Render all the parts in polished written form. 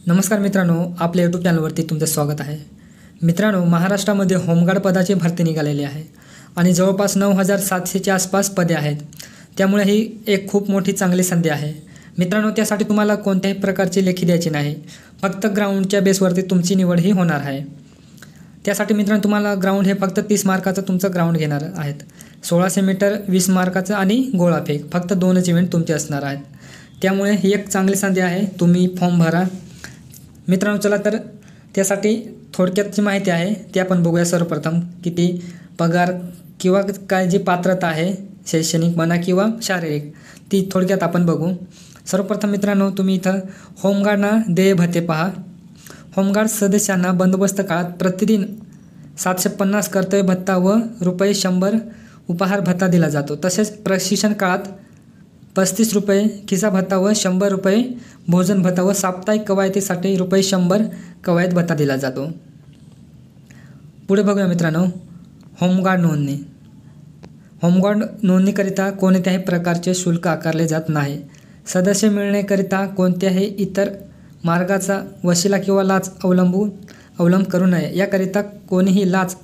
नमस्कार मित्रांनो, आपल्या यूट्यूब चॅनलवरती तुमचं स्वागत आहे. मित्रांनो, महाराष्ट्रामध्ये होमगार्ड पदाची भरती निघालेली आहे आणि जवळपास 9,700च्या आसपास पदे आहेत. त्यामुळे ही एक खूप मोठी चांगली संधी आहे. मित्रांनो, त्यासाठी तुम्हाला कोणत्याही प्रकारची लेखी द्यायची नाही, फक्त ग्राउंडच्या बेसवरती तुमची निवड ही होणार आहे. त्यासाठी मित्रांनो तुम्हाला ग्राउंड हे फक्त 30 मार्काचं तुमचं ग्राउंड घेणार आहेत. 1600 मीटर 20 मार्काचं आणि गोळाफेक फक्त 2च इव्हेंट तुमचे असणार आहेत. त्यामुळे ही एक चांगली संधी आहे. तुम्ही फॉर्म भरा मित्रांनो. चला तर त्यासाठी थोडक्यातची माहिती आहे ती आपण बघूया. सर्वप्रथम किती पगार किंवा काय जी पात्रता आहे, शैक्षणिक म्हणा किंवा शारीरिक, ती थोडक्यात आपण बघू. सर्वप्रथम मित्रांनो, तुम्ही इथं होमगार्डना देय भत्ते पहा. होमगार्ड सदस्यांना बंदोबस्त काळात प्रतिदिन 750 कर्तव्य भत्ता व ₹100 उपहार भत्ता दिला जातो. तसेच प्रशिक्षण काळात ₹35 खिसा भत्ता व ₹100 भोजन भत्ता व साप्ताहिक कवायतीसाठी ₹100 कवायत भत्ता दिला जातो. पुढे बघूया मित्रांनो, होमगार्ड नोंदणी. होमगार्ड नोंदणीकरिता कोणत्याही प्रकारचे शुल्क आकारले जात नाही. सदस्य मिळण्याकरिता कोणत्याही इतर मार्गाचा वशिला किंवा लाच अवलंब करू नये. याकरिता कोणीही लाच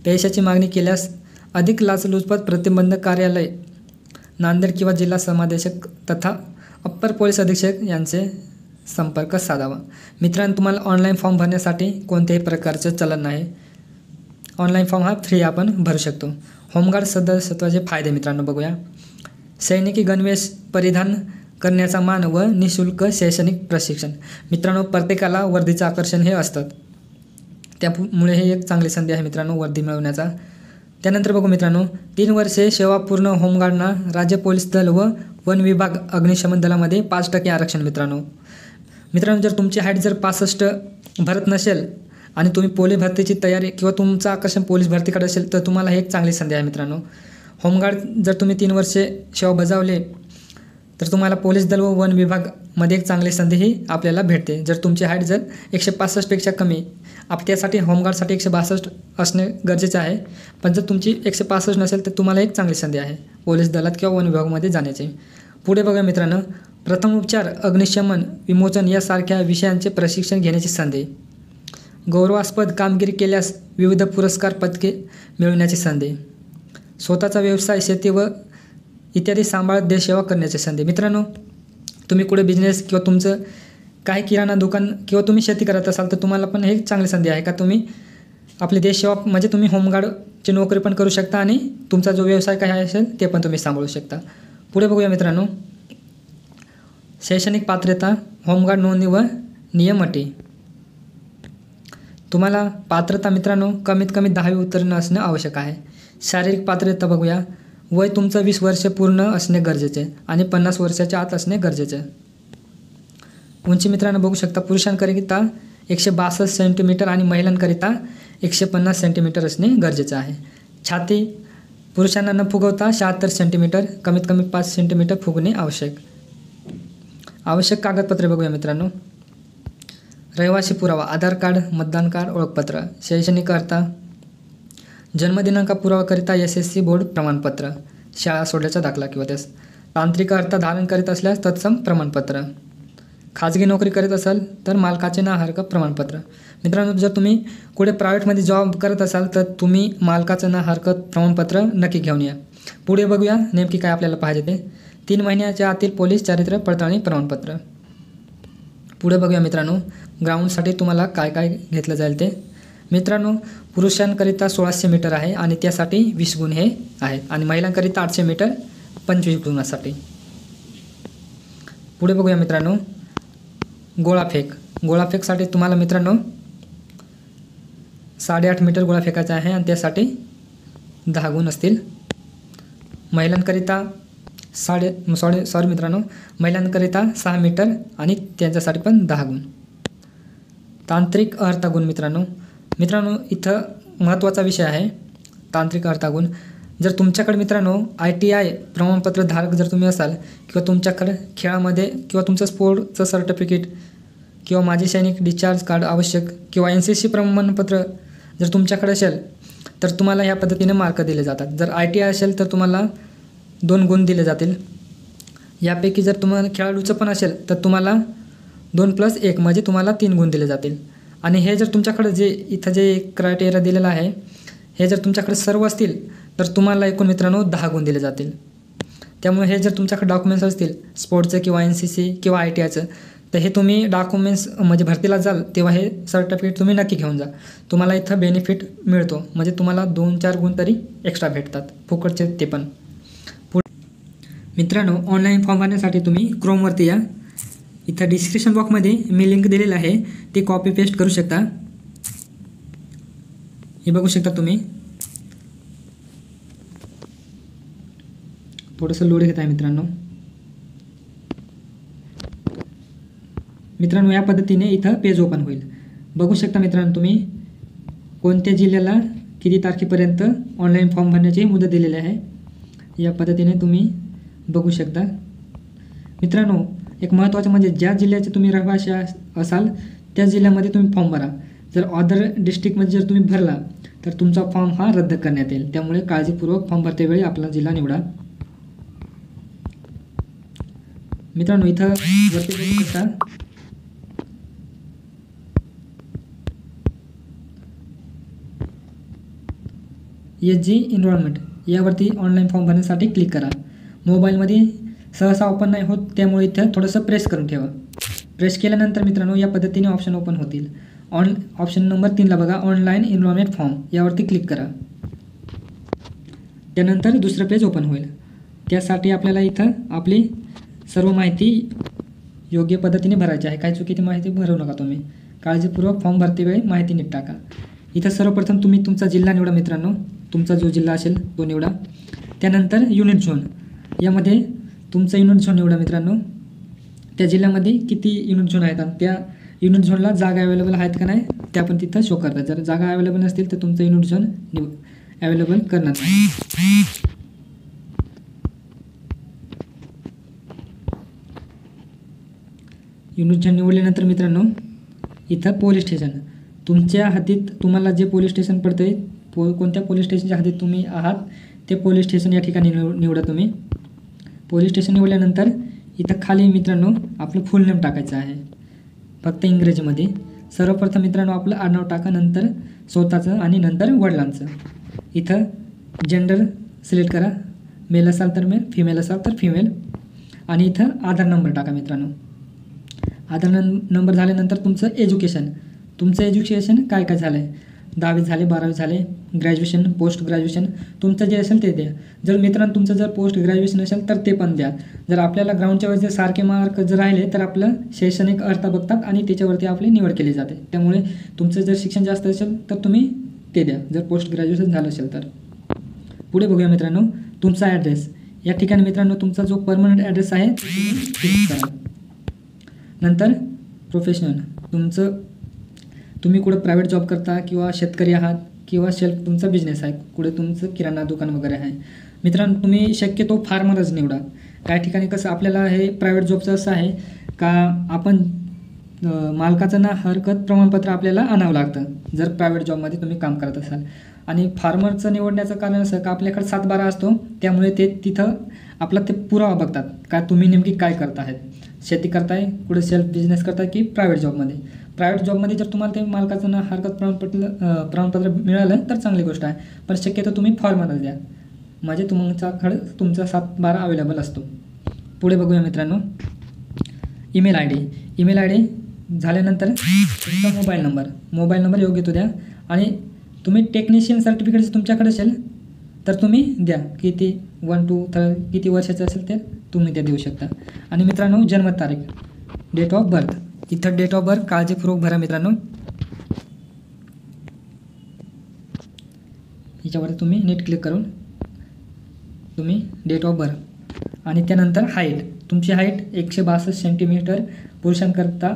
पैशाची मागणी केल्यास अधिक लाचलुचपत प्रतिबंधक कार्यालय, नांदेड किंवा जिल्हा समादेशक तथा अप्पर पोलीस अधीक्षक यांचे संपर्क साधावा. मित्रांनो, तुम्हाला ऑनलाईन फॉर्म भरण्यासाठी कोणत्याही प्रकारचं चलन नाही. ऑनलाईन फॉर्म हा फ्री आपण भरू शकतो. होमगार्ड सदस्यत्वाचे फायदे मित्रांनो बघूया. सैनिकी गणवेश परिधान करण्याचा मान व निःशुल्क शैक्षणिक प्रशिक्षण. मित्रांनो, प्रत्येकाला वर्दीचं आकर्षण हे असतात, त्यामुळे हे एक चांगली संधी आहे मित्रांनो वर्दी मिळवण्याचा. त्यानंतर बघू मित्रांनो, 3 वर्षे सेवा पूर्ण होमगार्डना राज्य पोलीस दल व वन विभाग अग्निशमन दलामध्ये 5% आरक्षण. मित्रांनो जर तुमची हाईट जर 65 भरत नसेल आणि तुम्ही पोलीस भरतीची तयारी किंवा तुमचं आकर्षण पोलीस भरतीकडे असेल तर तुम्हाला हे एक चांगली संधी आहे मित्रांनो. होमगार्ड जर तुम्ही 3 वर्षे सेवा बजावले तर तुम्हाला पोलीस दल व वन विभागमध्ये एक चांगली संधी ही आपल्याला भेटते. जर तुमची हाईट जर 165पेक्षा कमी, त्यासाठी होमगार्डसाठी 162 असणे गरजेचे आहे. पण जर तुमची 165 नसेल तर तुम्हाला एक चांगली संधी आहे पोलीस दलात किंवा वन विभागामध्ये जाण्याची. पुढे बघा मित्रांनो, प्रथमोपचार, अग्निशमन, विमोचन यासारख्या विषयांचे प्रशिक्षण घेण्याची संधी. गौरवास्पद कामगिरी केल्यास विविध पुरस्कार, पदके मिळवण्याची संधी. स्वतःचा व्यवसाय, शेती व इत्यादी सांभाळत देशसेवा करण्याची संधी. मित्रांनो, तुम्ही कुठे बिझनेस किंवा तुमचं काही किराणा दुकान किंवा तुम्ही शेती करत असाल तर तुम्हाला पण हे चांगली संधी आहे का तुम्ही आपली देशसेवा म्हणजे तुम्ही होमगार्डची नोकरी पण करू शकता आणि तुमचा जो व्यवसाय काय असेल ते पण तुम्ही सांभाळू शकता. पुढे बघूया मित्रांनो, शैक्षणिक पात्रता, होमगार्ड नोंदणी व नियम अटी. तुम्हाला पात्रता मित्रांनो कमीत कमी 10वी उत्तीर्ण असणे आवश्यक आहे. शारीरिक पात्रता बघूया. वय तुमचं 20 वर्ष पूर्ण असणे गरजेचे आणि 50 वर्षाच्या आत असणे गरजेचे. उंची मित्रांनो बघू शकता, पुरुषांकरिता 162 सेंटीमीटर आणि महिलांकरिता 150 सेंटीमीटर असणे गरजेचे आहे. छाती पुरुषांना न फुगवता 76 सेंटीमीटर, कमीत कमी 5 सेंटीमीटर फुगणे आवश्यक. आवश्यक कागदपत्रे बघूया मित्रांनो. रहिवासी पुरावा, आधार कार्ड, मतदान कार्ड, ओळखपत्र. शैक्षणिक अर्हता, जन्मदिनांक पुरावाकरिता SSC बोर्ड प्रमाणपत्र, शाळा सोडल्याचा दाखला किंवा त्यास. तांत्रिक अर्हता धारण करीत असल्यास तत्सम प्रमाणपत्र. खाजगी नोकरी करीत असाल तर मालकाचे नाहर्क प्रमाणपत्र. मित्रांनो, जर तुम्ही कुठे प्रायव्हेटमध्ये जॉब करत असाल तर तुम्ही मालकाचं नाहर्क प्रमाणपत्र नक्की घेऊन या. पुढे बघूया नेमकी काय आपल्याला पाहिजे ते. 3 महिन्याच्या आतील पोलीस चारित्र्य पडताळणी प्रमाणपत्र. पुढे बघूया मित्रांनो, ग्राउंडसाठी तुम्हाला काय काय घेतलं जाईल ते. मित्रांनो, पुरुषांकरिता 1600 मीटर आहे आणि त्यासाठी 20 गुण हे आहेत आणि महिलांकरिता 800 मीटर 25 गुणासाठी. पुढे बघूया मित्रांनो, गोळाफेक. गोळाफेकसाठी तुम्हाला मित्रांनो 8.5 मीटर गोळा फेकायचा आहे आणि त्यासाठी 10 गुण असतील. महिलांकरिता महिलांकरिता 6 मीटर आणि त्यांच्यासाठी पण 10 गुण. तांत्रिक अर्हता गुण मित्रांनो इथं महत्त्वाचा विषय आहे तांत्रिक अर्हता गुण. जर तुमच्याकडे मित्रांनो ITI प्रमाणपत्र धारक जर तुम्ही असाल किंवा तुमच्याकडे खेळामध्ये किंवा तुमचं स्पोर्टचं सर्टिफिकेट किंवा माजी सैनिक डिस्चार्ज कार्ड आवश्यक किंवा NCC प्रमाणपत्र जर तुमच्याकडे असेल तर तुम्हाला ह्या पद्धतीने मार्क दिले जातात. जर ITI असेल तर तुम्हाला 2 गुण दिले जातील. यापैकी जर तुम्हाला खेळाडूचं पण असेल तर तुम्हाला 2+1 म्हणजे तुम्हाला 3 गुण दिले जातील. आणि हे जर तुमच्याकडे जे इथं जे क्रायटेरिया दिलेला आहे हे जर तुमच्याकडे सर्व असतील तर तुम्हाला एकूण मित्रांनो 10 गुण दिले जातील. त्यामुळे हे जर तुमच्याकडे डॉक्युमेंट्स असतील स्पोर्ट्सचं किंवा NCC किंवा ITIचं तर हे तुम्ही डॉक्युमेंट्स म्हणजे भरतीला जाल तेव्हा हे सर्टिफिकेट तुम्ही नक्की घेऊन जा. तुम्हाला इथं बेनिफिट मिळतो म्हणजे तुम्हाला 2-4 गुण तरी एक्स्ट्रा भेटतात फुकटचे ते पण. मित्रांनो ऑनलाईन फॉर्म भरण्यासाठी तुम्ही क्रोमवरती या. इथं डिस्क्रिप्शन बॉक्समध्ये मी लिंक दिलेलं आहे ती कॉपी पेस्ट करू शकता. हे बघू शकता तुम्ही. थोडंसं लोड घेत आहे मित्रांनो. या पद्धतीने इथं पेज ओपन होईल. बघू शकता मित्रांनो तुम्ही कोणत्या जिल्ह्याला किती तारखेपर्यंत ऑनलाईन फॉर्म भरण्याची मुदत दिलेली आहे. या पद्धतीने तुम्ही बघू शकता. मित्रांनो एक महत्त्वाचं म्हणजे ज्या जिल्ह्याचे तुम्ही रहिवासी असाल त्या जिल्ह्यामध्ये तुम्ही फॉर्म भरा. जर अदर डिस्ट्रिक्टमध्ये जर तुम्ही भरला तर तुमचा फॉर्म हा रद्द करण्यात येईल. त्यामुळे काळजीपूर्वक फॉर्म भरतेवेळी आपला जिल्हा निवडा. मित्रांनो इथं वरती बघू शकता SG एनरोलमेंट यावरती ऑनलाईन फॉर्म भरण्यासाठी क्लिक करा. मोबाईलमध्ये सहसा ओपन नाही होत त्यामुळे इथं थोडंसं प्रेस करून ठेवा. प्रेस केल्यानंतर मित्रांनो या पद्धतीने ऑप्शन ओपन होतील. ऑप्शन नंबर 3ला बघा ऑनलाईन एनरोलमेंट फॉर्म यावरती क्लिक करा. त्यानंतर दुसरं पेज ओपन होईल. त्यासाठी आपल्याला इथं आपली सर्व माहिती योग्य पद्धतीने भरायची आहे. काही चुकीची माहिती भरू नका तुम्ही. काळजीपूर्वक फॉर्म भरतेवेळी माहिती नीट टाका. इथं सर्वप्रथम तुम्ही तुमचा जिल्हा निवडा मित्रांनो. तुमचा जो जिल्हा असेल तो निवडा. त्यानंतर युनिट झोन यामध्ये तुमचा युनिट झोन निवडा मित्रांनो. त्या जिल्ह्यामध्ये किती युनिट झोन आहेत आणि त्या युनिट झोनला जागा अवेलेबल आहेत का नाही ते आपण तिथं शो करतात. जर जागा अवेलेबल नसतील तर तुमचं युनिट झोन अवेलेबल करणार नाही. युनिट झोन निवडल्यानंतर मित्रांनो इथं पोलीस स्टेशन तुमच्या हद्दीत तुम्हाला जे पोलीस स्टेशन पडते कोणत्या पोलीस स्टेशनच्या हद्दीत तुम्ही आहात ते पोलीस स्टेशन या ठिकाणी निवडा तुम्ही. पोलीस स्टेशन निवडल्यानंतर इथं खाली मित्रांनो आपलं फुल नेम टाकायचं आहे फक्त इंग्रजीमध्ये. सर्वप्रथम मित्रांनो आपलं आडनाव टाका, नंतर स्वतःचं आणि नंतर वडिलांचं. इथं जेंडर सिलेक्ट करा. मेल असाल तर मेल, फिमेल असाल तर फिमेल. आणि इथं आधार नंबर टाका मित्रांनो. आधार नंबर झाल्यानंतर तुमचं एज्युकेशन काय काय झालं आहे. 10वी झाले, 12वी झाले, ग्रॅज्युएशन, पोस्ट ग्रॅज्युएशन तुमचं जे असेल ते द्या. जर मित्रांनो तुमचं जर पोस्ट ग्रॅज्युएशन असेल तर ते पण द्या. जर आपल्याला ग्राउंडच्या वेळेस जर सारखे मार्क जर राहिले तर आपलं शैक्षणिक अर्हता बघतात आणि त्याच्यावरती आपली निवड केली जाते. त्यामुळे तुमचं जर शिक्षण जास्त असेल तर तुम्ही ते द्या जर पोस्ट ग्रॅज्युएशन झालं असेल तर. पुढे बघूया मित्रांनो तुमचा ॲड्रेस. या ठिकाणी मित्रांनो तुमचा जो परमनंट ॲड्रेस आहे तो क्लिक करा. नंतर प्रोफेशनल तुम्ही कुठं प्रायव्हेट जॉब करता किंवा शेतकरी आहात किंवा तुमचा बिझनेस आहे, कुठे तुमचं किराणा दुकान वगैरे आहे. मित्रांनो तुम्ही शक्यतो फार्मरच निवडा. काही ठिकाणी कसं आपल्याला हे प्रायव्हेट जॉबचं असं आहे का आपण मालकाचं ना हरकत प्रमाणपत्र आपल्याला आणावं लागतं जर प्रायव्हेट जॉबमध्ये तुम्ही काम करत असाल. आणि फार्मरचं निवडण्याचं कारण असं का आपल्याकडे 7/12 असतो त्यामुळे ते तिथं आपला ते पुरावा बघतात का तुम्ही नेमकी काय करताय. शेती करताय, कुठे सेल्फ बिझनेस करताय की प्रायव्हेट जॉबमध्ये. प्रायव्हेट जॉबमध्ये जर तुम्हाला ते मालकाचं ना हरकत प्रमाणपत्र मिळालं तर चांगली गोष्ट आहे. पण शक्यतो तुम्ही फॉर्मरच द्या म्हणजे तुमचा 7/12 अवेलेबल असतो. पुढे बघूया मित्रांनो ईमेल आय डी झाल्यानंतर तुमचा मोबाईल नंबर योग्य तो द्या. आणि तुम्ही टेक्निशियन सर्टिफिकेट तुमच्याकडे असेल तर तुम्ही द्या. किती 1, 2 किती वर्षाचं असेल ते तुम्ही ते देऊ शकता. आणि मित्रांनो जन्मतारीख डेट ऑफ बर्थ इथं डेट ऑफ बर्थ काळजीपूर्वक भरा मित्रांनो. याच्यावर तुम्ही नीट क्लिक करून तुम्ही डेट ऑफ बर्थ आणि त्यानंतर हाईट. तुमची हाईट 162 सेंटीमीटर पुरुषांकरिता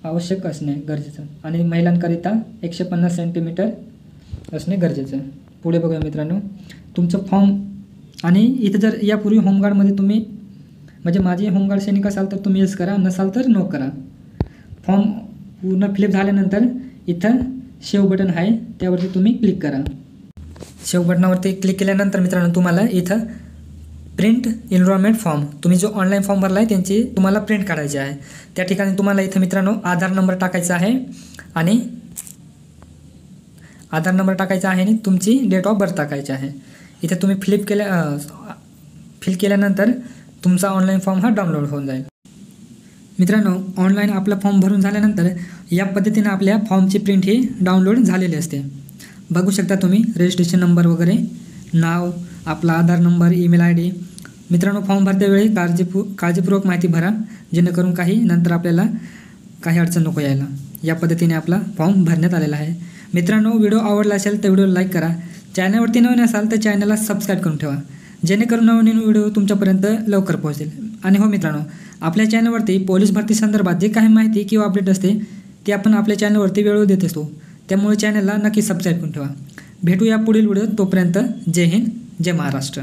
आवश्यक असणे गरजेचं आणि महिलांकरिता 150 सेंटीमीटर असणे गरजेचं. पुढे बघूया मित्रांनो तुमचं फॉर्म. आणि इथं जर यापूर्वी होमगार्डमध्ये तुम्ही म्हणजे माझे होमगार्ड सैनिक असाल तर तुम्ही येस करा, नसाल तर नो करा. फॉर्म पूर्ण फिलअप झाल्यानंतर इथं सेव्ह बटन आहे त्यावरती तुम्ही क्लिक करा. सेव्ह बटनावरती क्लिक केल्यानंतर मित्रांनो तुम्हाला इथं प्रिंट एनरोलमेंट फॉर्म, तुम्ही जो ऑनलाईन फॉर्म भरला आहे त्यांची तुम्हाला प्रिंट काढायची आहे. त्या ठिकाणी तुम्हाला इथं मित्रांनो आधार नंबर टाकायचा आहे आणि आणि तुमची डेट ऑफ बर्थ टाकायची आहे. इथे तुम्ही फिल केल्यानंतर तुमचा ऑनलाईन फॉर्म हा डाउनलोड होऊन जाईल. मित्रांनो, ऑनलाईन आपला फॉर्म भरून झाल्यानंतर या पद्धतीने आपल्या फॉर्मची प्रिंट ही डाउनलोड झालेली असते. बघू शकता तुम्ही रजिस्ट्रेशन नंबर वगैरे, नाव, आपला आधार नंबर, ईमेल ID. मित्रांनो, फॉर्म भरतेवेळी काळजीपूर्वक माहिती भरा, जेणेकरून नंतर आपल्याला काही अडचण नको यायला. या पद्धतीने आपला फॉर्म भरण्यात आलेला आहे. मित्रांनो, व्हिडिओ आवडला असेल तर व्हिडिओला लाईक करा. चॅनलवरती नवीन असाल तर चॅनलला सबस्क्राईब करून ठेवा, जेणेकरून नवीन व्हिडिओ तुमच्यापर्यंत लवकर पोहोचेल. आणि हो मित्रांनो, आपल्या चॅनलवरती पोलीस भरती संदर्भात जे काही माहिती किंवा अपडेट असते ते आपण आपल्या चॅनलवरती वेळोवेळी देत असतो. त्यामुळे चॅनलला नक्की सबस्क्राईब करून ठेवा. भेटूया पुढील व्हिडिओ. तोपर्यंत जय हिंद, जय महाराष्ट्र.